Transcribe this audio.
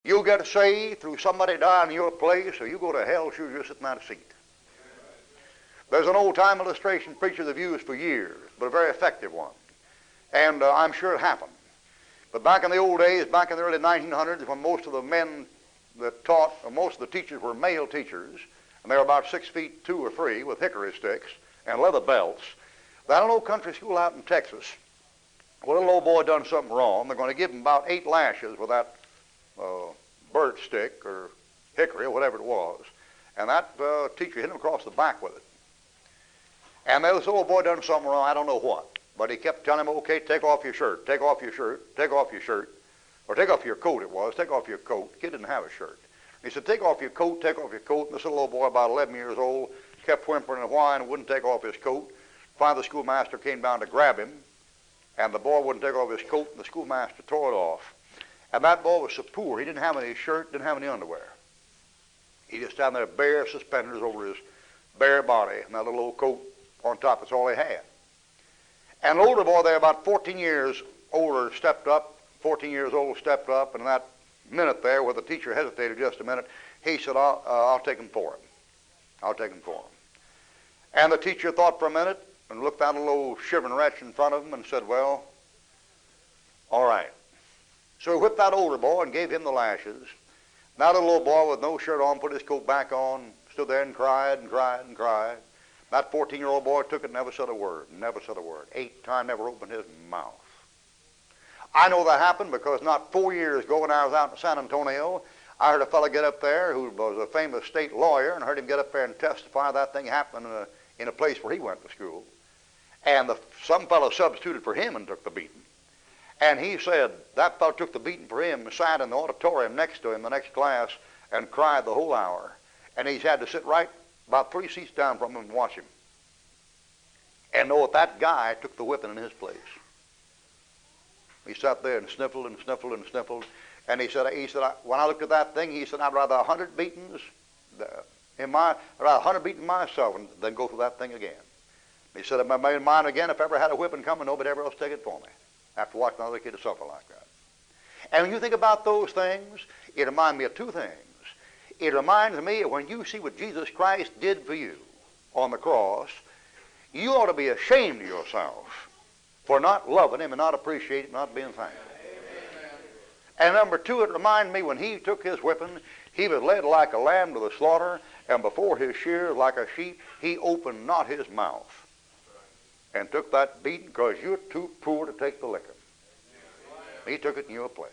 You'll get saved through somebody dying in your place, or you go to hell sure you're sitting on a seat. There's an old-time illustration preachers have used for years, but a very effective one. And I'm sure it happened. But back in the old days, back in the early 1900s, when most of the men that taught, or most of the teachers were male teachers, and they were about 6 feet 2 or 3 with hickory sticks and leather belts, that old country school out in Texas, well, a little old boy done something wrong. They're going to give him about 8 lashes with that birch stick or hickory or whatever it was. And that teacher hit him across the back with it. And this old boy done something wrong, I don't know what. But he kept telling him, okay, take off your shirt, take off your shirt, take off your shirt. Or take off your coat it was, take off your coat. The kid didn't have a shirt. He said, take off your coat, take off your coat. And this little old boy, about 11 years old, kept whimpering and whining and wouldn't take off his coat. Finally, the schoolmaster came down to grab him. And the boy wouldn't take off his coat, and the schoolmaster tore it off. And that boy was so poor, he didn't have any shirt, didn't have any underwear. He just had there bare suspenders over his bare body, and that little old coat on top, that's all he had. And an older boy there, about 14 years older, stepped up, 14 years old, stepped up, and in that minute there, where the teacher hesitated just a minute, he said, I'll take him for him. I'll take him for him. And the teacher thought for a minute, and looked at a little old shivering wretch in front of him and said, well, all right. So he whipped that older boy and gave him the lashes. Now the little boy with no shirt on put his coat back on, stood there and cried and cried and cried. That 14-year-old boy took it and never said a word, never said a word. 8 times, never opened his mouth. I know that happened because not 4 years ago when I was out in San Antonio, I heard a fellow get up there who was a famous state lawyer, and heard him get up there and testify that thing happened in a place where he went to school. And some fellow substituted for him and took the beating. And he said that fellow took the beating for him and sat in the auditorium next to him, the next class, and cried the whole hour. And he's had to sit right about 3 seats down from him and watch him. And know that guy took the whipping in his place. He sat there and sniffled and sniffled and sniffled. And he said, when I looked at that thing, he said, I'd rather 100 beatings I'd rather 100 beating myself than go through that thing again. He said, if I made mine again, if I ever had a whipping coming, nobody ever else take it for me. After watching another kid suffer like that. And when you think about those things, it reminds me of 2 things. It reminds me of when you see what Jesus Christ did for you on the cross, you ought to be ashamed of yourself for not loving him and not appreciating him, not being thankful. Amen. And number 2, it reminds me when he took his whipping, he was led like a lamb to the slaughter, and before his shears like a sheep, he opened not his mouth. And took that beating because you're too poor to take the licking. He took it in your place.